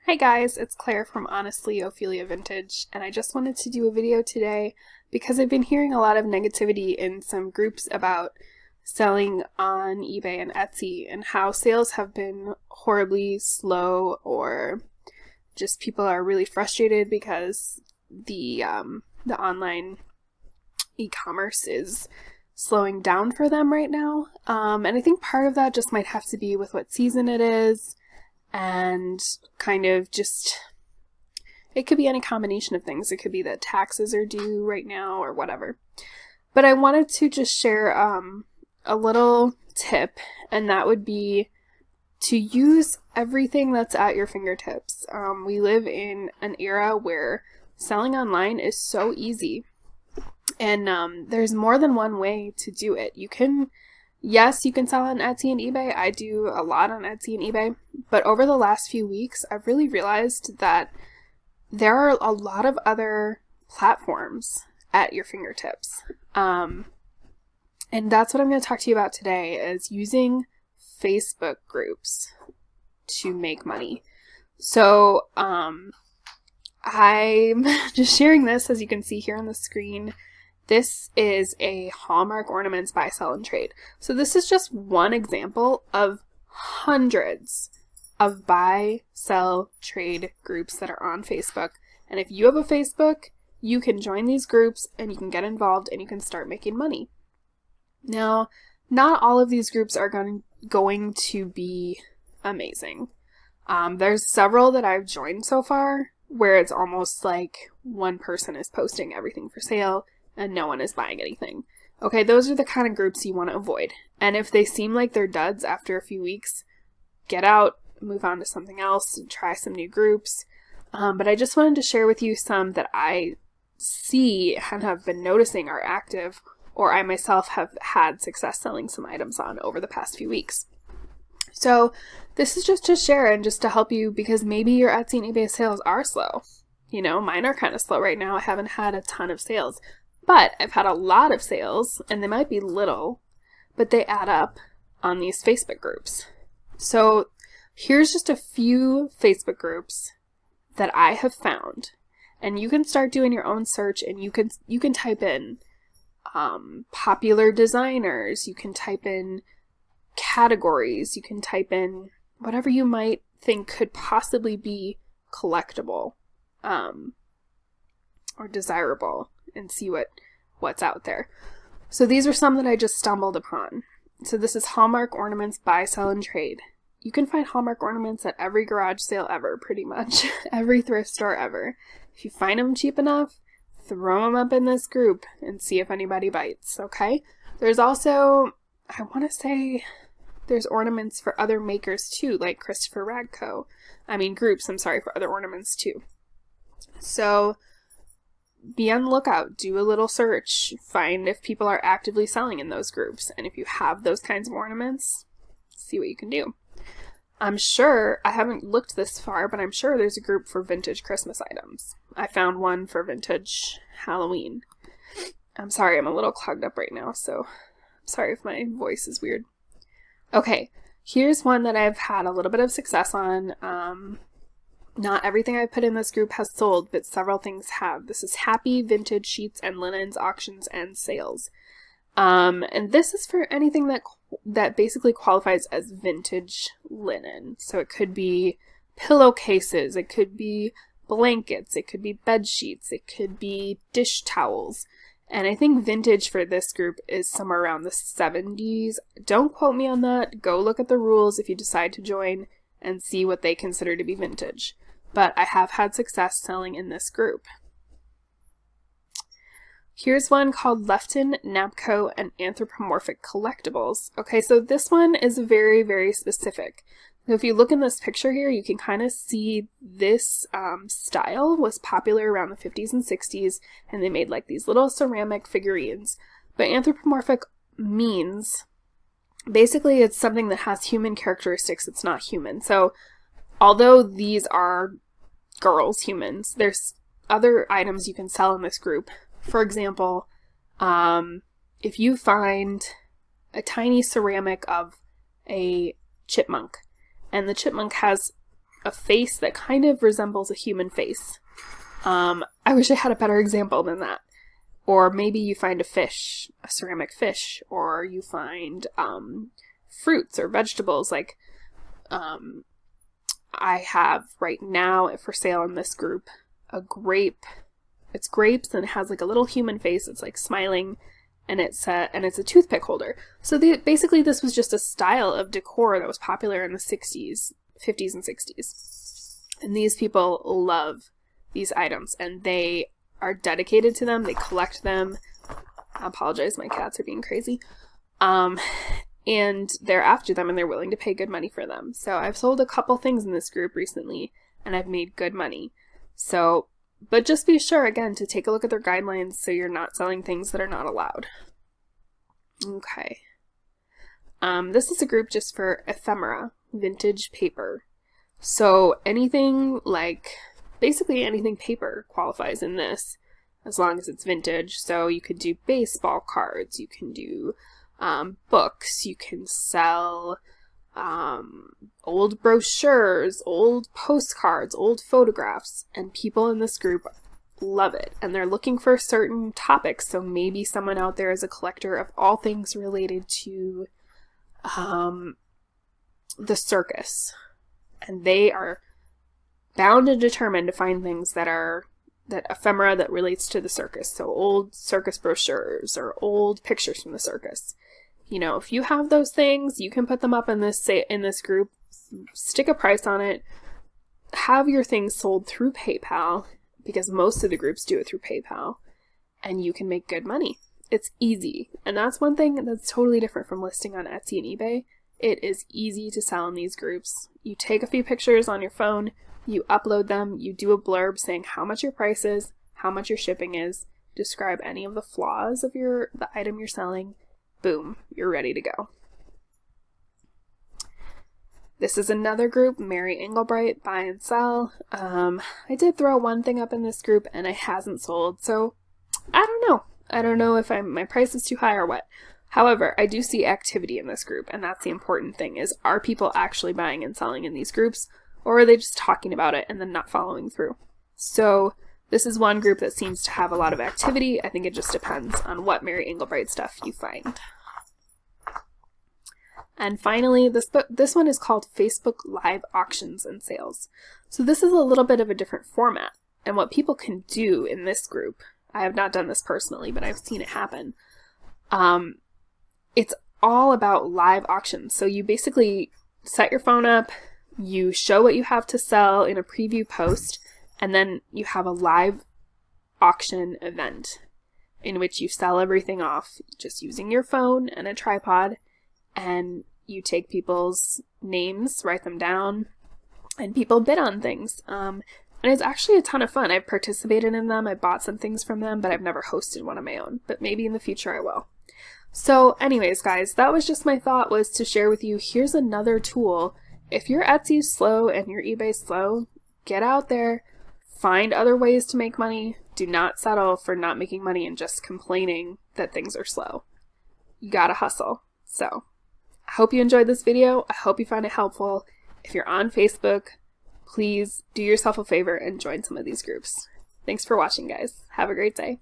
Hi guys, it's Claire from Honestly Ophelia Vintage, and I just wanted to do a video today because I've been hearing a lot of negativity in some groups about selling on eBay and Etsy and how sales have been horribly slow, or just people are really frustrated because the online e-commerce is slowing down for them right now. And I think part of that just might have to be with what season it is, and kind of just, it could be any combination of things. It could be that taxes are due right now or whatever. But I wanted to just share a little tip, and that would be to use everything that's at your fingertips. We live in an era where selling online is so easy, and there's more than one way to do it. Yes, you can sell on Etsy and eBay. I do a lot on Etsy and eBay. But over the last few weeks, I've really realized that there are a lot of other platforms at your fingertips. And that's what I'm going to talk to you about today, is using Facebook groups to make money. So I'm just sharing this, as you can see here on the screen. This is a Hallmark Ornaments buy, sell, and trade. So this is just one example of hundreds of buy, sell, trade groups that are on Facebook. And if you have a Facebook, you can join these groups and you can get involved and you can start making money. Now, not all of these groups are going to be amazing. There's several that I've joined so far where it's almost like one person is posting everything for sale and no one is buying anything. Okay, those are the kind of groups you want to avoid. And if they seem like they're duds after a few weeks, get out, move on to something else, try some new groups. But I just wanted to share with you some that I see and have been noticing are active, or I myself have had success selling some items on over the past few weeks. So this is just to share and just to help you, because maybe your Etsy and eBay sales are slow. You know, mine are kind of slow right now. I haven't had a ton of sales. But I've had a lot of sales, and they might be little, but they add up on these Facebook groups. So here's just a few Facebook groups that I have found, and you can start doing your own search, and you can type in popular designers, you can type in categories, you can type in whatever you might think could possibly be collectible or desirable, and see what's out there. So these are some that I just stumbled upon. So this is Hallmark Ornaments buy, sell, and trade. You can find Hallmark ornaments at every garage sale ever, pretty much. Every thrift store ever. If you find them cheap enough, throw them up in this group and see if anybody bites, okay? There's also, I want to say, there's ornaments for other makers too, like Christopher Radco. Groups, for other ornaments too. So be on the lookout, do a little search, find if people are actively selling in those groups, and if you have those kinds of ornaments, see what you can do. I'm sure, I haven't looked this far, but I'm sure there's a group for vintage Christmas items. I found one for vintage Halloween. I'm sorry, I'm a little clogged up right now, so I'm sorry if my voice is weird. Okay, here's one that I've had a little bit of success on. Not everything I've put in this group has sold, but several things have. This is Happy Vintage Sheets and Linens Auctions and Sales. And this is for anything that basically qualifies as vintage linen. So it could be pillowcases, it could be blankets, it could be bed sheets, it could be dish towels. And I think vintage for this group is somewhere around the 70s. Don't quote me on that. Go look at the rules if you decide to join and see what they consider to be vintage. But I have had success selling in this group. Here's one called Lefton Namco and Anthropomorphic Collectibles. Okay, so this one is very, very specific. So if you look in this picture here, you can kind of see this style was popular around the 50s and 60s, and they made like these little ceramic figurines. But anthropomorphic means basically it's something that has human characteristics. It's not human. So although these are humans, there's other items you can sell in this group. For example, if you find a tiny ceramic of a chipmunk, and the chipmunk has a face that kind of resembles a human face. I wish I had a better example than that. Or maybe you find a fish, a ceramic fish, or you find fruits or vegetables. Like I have right now for sale in this group a grape. It's grapes and it has like a little human face. It's like smiling, and it's a toothpick holder. So basically this was just a style of decor that was popular in the 60s, 50s and 60s. And these people love these items and they are dedicated to them. They collect them. I apologize, my cats are being crazy. And they're after them and they're willing to pay good money for them. So I've sold a couple things in this group recently and I've made good money. So, but just be sure again to take a look at their guidelines so you're not selling things that are not allowed. Okay. This is a group just for ephemera, vintage paper. So anything like, basically anything paper qualifies in this as long as it's vintage. So you could do baseball cards, you can do books, you can sell old brochures, old postcards, old photographs, and people in this group love it. And they're looking for certain topics. So maybe someone out there is a collector of all things related to the circus. And they are bound and determined to find things that ephemera that relates to the circus. So old circus brochures or old pictures from the circus. You know, if you have those things, you can put them up in this group, stick a price on it, have your things sold through PayPal, because most of the groups do it through PayPal, and you can make good money. It's easy. And that's one thing that's totally different from listing on Etsy and eBay. It is easy to sell in these groups. You take a few pictures on your phone, you upload them, you do a blurb saying how much your price is, how much your shipping is, describe any of the flaws of the item you're selling. Boom, you're ready to go. This is another group, Mary Englebright, buy and sell. I did throw one thing up in this group and it hasn't sold, so I don't know. I don't know if my price is too high or what. However, I do see activity in this group, and that's the important thing, is are people actually buying and selling in these groups, or are they just talking about it and then not following through? So this is one group that seems to have a lot of activity. I think it just depends on what Mary Englebright stuff you find. And finally, this one is called Facebook Live Auctions and Sales. So this is a little bit of a different format. And what people can do in this group, I have not done this personally, but I've seen it happen. It's all about live auctions. So you basically set your phone up, you show what you have to sell in a preview post, and then you have a live auction event in which you sell everything off just using your phone and a tripod, and you take people's names, write them down, and people bid on things. And it's actually a ton of fun. I've participated in them, I bought some things from them, but I've never hosted one of my own, but maybe in the future I will. So anyways, guys, that was just my thought, was to share with you, here's another tool. If your Etsy's slow and your eBay's slow, get out there, find other ways to make money. Do not settle for not making money and just complaining that things are slow. You gotta hustle. So, I hope you enjoyed this video. I hope you found it helpful. If you're on Facebook, please do yourself a favor and join some of these groups. Thanks for watching, guys. Have a great day.